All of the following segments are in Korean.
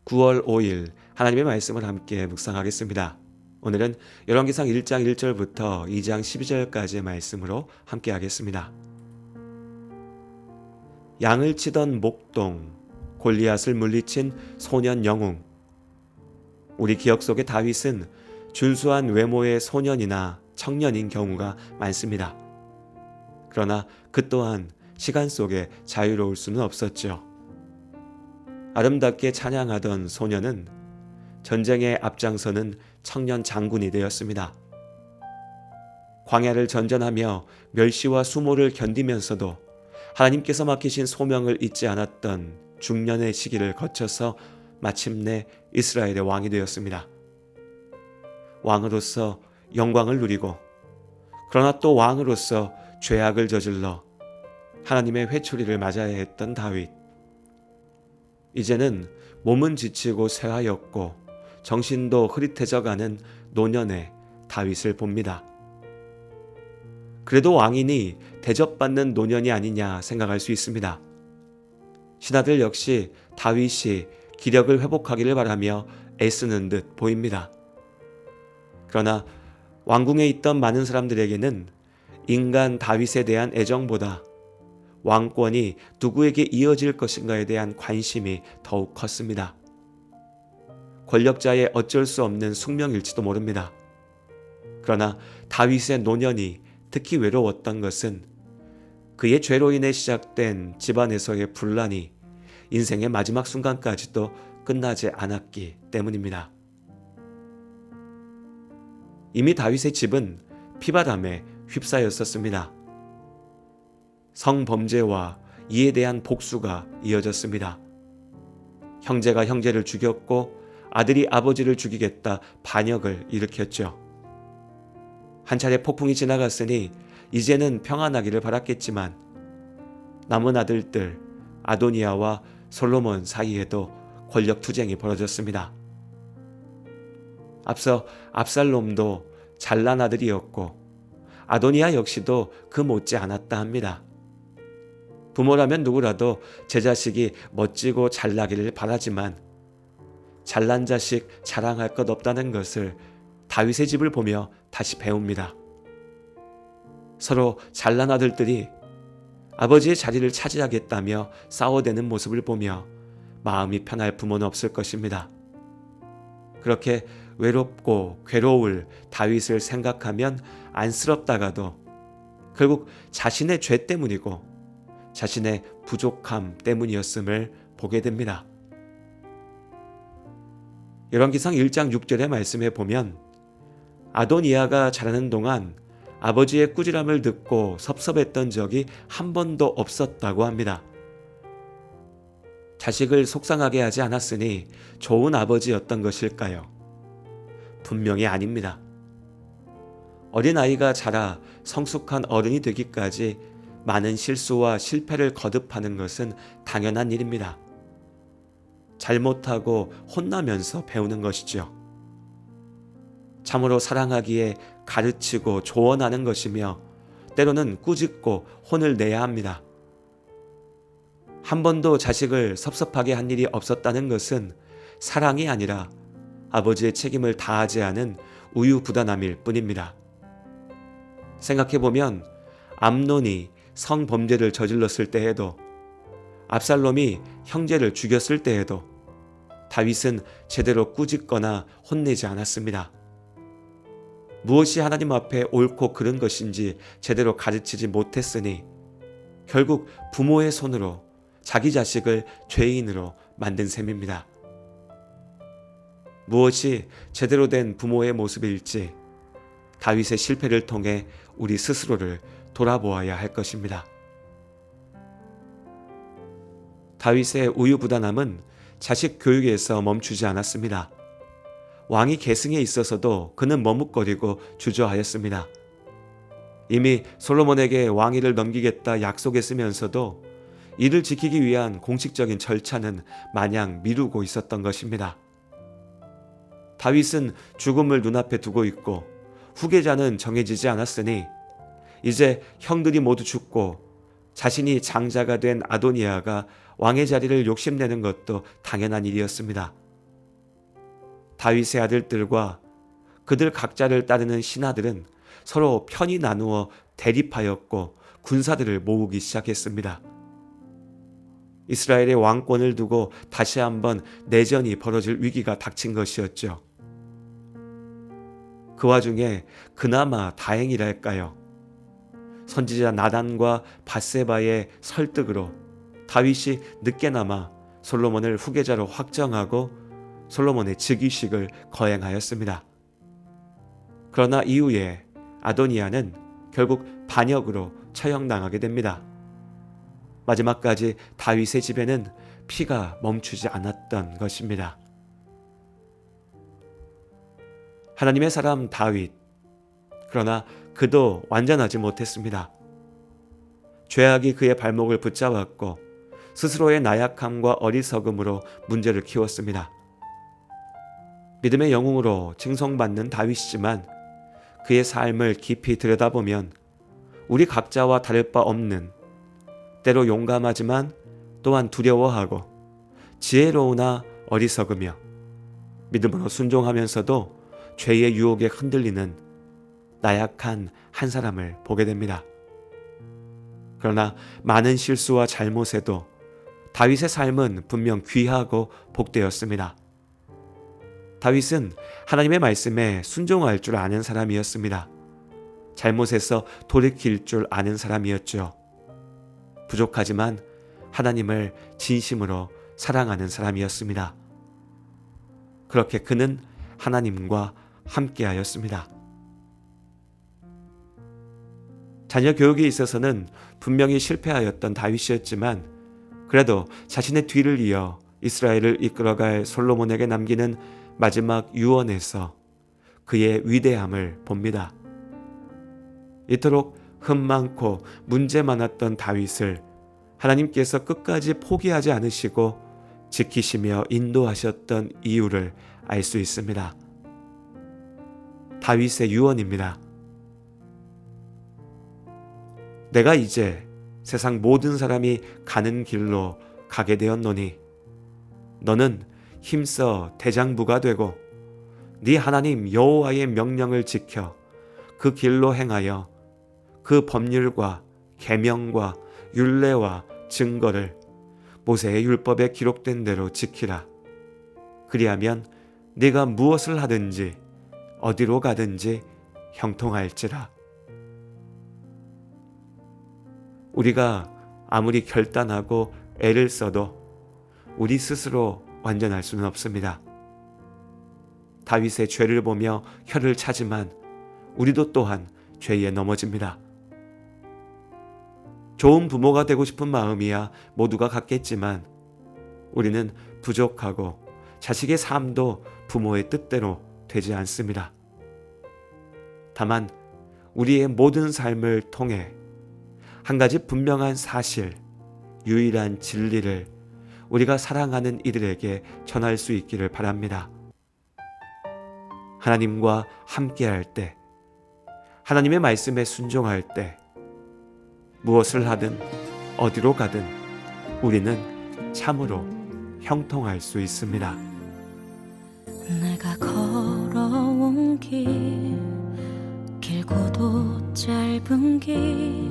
9월 5일 하나님의 말씀을 함께 묵상하겠습니다. 오늘은 열왕기상 1장 1절부터 2장 12절까지의 말씀으로 함께 하겠습니다. 양을 치던 목동, 골리앗을 물리친 소년 영웅. 우리 기억 속의 다윗은 준수한 외모의 소년이나 청년인 경우가 많습니다. 그러나 그 또한 시간 속에 자유로울 수는 없었죠. 아름답게 찬양하던 소년은 전쟁에 앞장서는 청년 장군이 되었습니다. 광야를 전전하며 멸시와 수모를 견디면서도 하나님께서 맡기신 소명을 잊지 않았던 중년의 시기를 거쳐서 마침내 이스라엘의 왕이 되었습니다. 왕으로서 영광을 누리고 그러나 또 왕으로서 죄악을 저질러 하나님의 회초리를 맞아야 했던 다윗. 이제는 몸은 지치고 쇠하였고 정신도 흐릿해져가는 노년의 다윗을 봅니다. 그래도 왕이니 대접받는 노년이 아니냐 생각할 수 있습니다. 신하들 역시 다윗이 기력을 회복하기를 바라며 애쓰는 듯 보입니다. 그러나 왕궁에 있던 많은 사람들에게는 인간 다윗에 대한 애정보다 왕권이 누구에게 이어질 것인가에 대한 관심이 더욱 컸습니다. 권력자의 어쩔 수 없는 숙명일지도 모릅니다. 그러나 다윗의 노년이 특히 외로웠던 것은 그의 죄로 인해 시작된 집안에서의 분란이 인생의 마지막 순간까지도 끝나지 않았기 때문입니다. 이미 다윗의 집은 피바람에 휩싸였었습니다. 성범죄와 이에 대한 복수가 이어졌습니다. 형제가 형제를 죽였고 아들이 아버지를 죽이겠다 반역을 일으켰죠. 한 차례 폭풍이 지나갔으니 이제는 평안하기를 바랐겠지만 남은 아들들 아도니아와 솔로몬 사이에도 권력 투쟁이 벌어졌습니다. 앞서 압살롬도 잘난 아들이었고 아도니아 역시도 그 못지 않았다 합니다. 부모라면 누구라도 제 자식이 멋지고 잘나기를 바라지만 잘난 자식 자랑할 것 없다는 것을 다윗의 집을 보며 다시 배웁니다. 서로 잘난 아들들이 아버지의 자리를 차지하겠다며 싸워대는 모습을 보며 마음이 편할 부모는 없을 것입니다. 그렇게 외롭고 괴로울 다윗을 생각하면 안쓰럽다가도 결국 자신의 죄 때문이고 자신의 부족함 때문이었음을 보게 됩니다. 열왕기상 1장 6절의 말씀에 보면 아도니아가 자라는 동안 아버지의 꾸지람을 듣고 섭섭했던 적이 한 번도 없었다고 합니다. 자식을 속상하게 하지 않았으니 좋은 아버지였던 것일까요? 분명히 아닙니다. 어린아이가 자라 성숙한 어른이 되기까지 많은 실수와 실패를 거듭하는 것은 당연한 일입니다. 잘못하고 혼나면서 배우는 것이죠. 참으로 사랑하기에 가르치고 조언하는 것이며 때로는 꾸짖고 혼을 내야 합니다. 한 번도 자식을 섭섭하게 한 일이 없었다는 것은 사랑이 아니라 아버지의 책임을 다하지 않은 우유부단함일 뿐입니다. 생각해보면 암논이 성범죄를 저질렀을 때에도 압살롬이 형제를 죽였을 때에도 다윗은 제대로 꾸짖거나 혼내지 않았습니다. 무엇이 하나님 앞에 옳고 그른 것인지 제대로 가르치지 못했으니 결국 부모의 손으로 자기 자식을 죄인으로 만든 셈입니다. 무엇이 제대로 된 부모의 모습일지 다윗의 실패를 통해 우리 스스로를 돌아보아야 할 것입니다. 다윗의 우유부단함은 자식 교육에서 멈추지 않았습니다. 왕이 계승에 있어서도 그는 머뭇거리고 주저하였습니다. 이미 솔로몬에게 왕위를 넘기겠다 약속했으면서도 이를 지키기 위한 공식적인 절차는 마냥 미루고 있었던 것입니다. 다윗은 죽음을 눈앞에 두고 있고 후계자는 정해지지 않았으니 이제 형들이 모두 죽고 자신이 장자가 된 아도니아가 왕의 자리를 욕심내는 것도 당연한 일이었습니다. 다윗의 아들들과 그들 각자를 따르는 신하들은 서로 편이 나누어 대립하였고 군사들을 모으기 시작했습니다. 이스라엘의 왕권을 두고 다시 한번 내전이 벌어질 위기가 닥친 것이었죠. 그 와중에 그나마 다행이랄까요? 선지자 나단과 밧세바의 설득으로 다윗이 늦게나마 솔로몬을 후계자로 확정하고 솔로몬의 즉위식을 거행하였습니다. 그러나 이후에 아도니아는 결국 반역으로 처형당하게 됩니다. 마지막까지 다윗의 집에는 피가 멈추지 않았던 것입니다. 하나님의 사람 다윗, 그러나 그도 완전하지 못했습니다. 죄악이 그의 발목을 붙잡았고 스스로의 나약함과 어리석음으로 문제를 키웠습니다. 믿음의 영웅으로 칭송받는 다윗이지만 그의 삶을 깊이 들여다보면 우리 각자와 다를 바 없는, 때로 용감하지만 또한 두려워하고 지혜로우나 어리석으며 믿음으로 순종하면서도 죄의 유혹에 흔들리는 나약한 한 사람을 보게 됩니다. 그러나 많은 실수와 잘못에도 다윗의 삶은 분명 귀하고 복되었습니다. 다윗은 하나님의 말씀에 순종할 줄 아는 사람이었습니다. 잘못에서 돌이킬 줄 아는 사람이었죠. 부족하지만 하나님을 진심으로 사랑하는 사람이었습니다. 그렇게 그는 하나님과 함께하였습니다. 자녀 교육에 있어서는 분명히 실패하였던 다윗이었지만 그래도 자신의 뒤를 이어 이스라엘을 이끌어갈 솔로몬에게 남기는 마지막 유언에서 그의 위대함을 봅니다. 이토록 흠 많고 문제 많았던 다윗을 하나님께서 끝까지 포기하지 않으시고 지키시며 인도하셨던 이유를 알 수 있습니다. 다윗의 유언입니다. 내가 이제 세상 모든 사람이 가는 길로 가게 되었노니 너는 힘써 대장부가 되고 네 하나님 여호와의 명령을 지켜 그 길로 행하여 그 법률과 계명과 율례와 증거를 모세의 율법에 기록된 대로 지키라. 그리하면 네가 무엇을 하든지 어디로 가든지 형통할지라. 우리가 아무리 결단하고 애를 써도 우리 스스로 완전할 수는 없습니다. 다윗의 죄를 보며 혀를 차지만 우리도 또한 죄에 넘어집니다. 좋은 부모가 되고 싶은 마음이야 모두가 갖겠지만 우리는 부족하고 자식의 삶도 부모의 뜻대로 되지 않습니다. 다만 우리의 모든 삶을 통해 한 가지 분명한 사실, 유일한 진리를 우리가 사랑하는 이들에게 전할 수 있기를 바랍니다. 하나님과 함께할 때, 하나님의 말씀에 순종할 때, 무엇을 하든 어디로 가든 우리는 참으로 형통할 수 있습니다. 내가 걸어온 길, 길고도 짧은 길,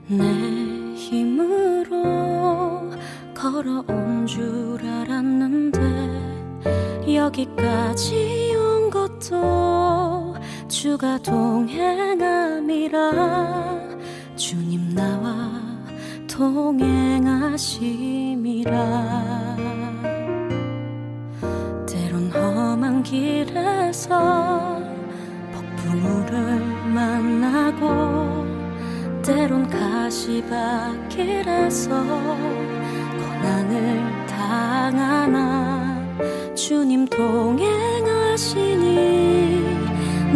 내 힘으로 걸어온 줄 알았는데 여기까지 온 것도 주가 동행함이라. 주님 나와 동행하심이라. 때론 험한 길에서 폭풍우를 만나고 때론 가시밭길에서 고난을 당하나 주님 동행하시니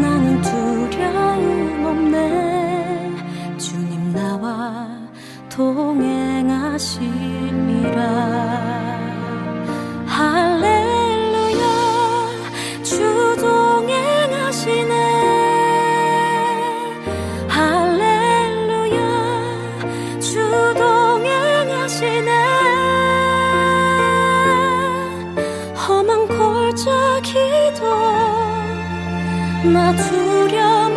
나는 두려움 없네. 주님 나와 동행하심이라. 할렐루야 주 동행하시네. 할렐루야 주 동행하시네. 험한 골짜기 나 두려움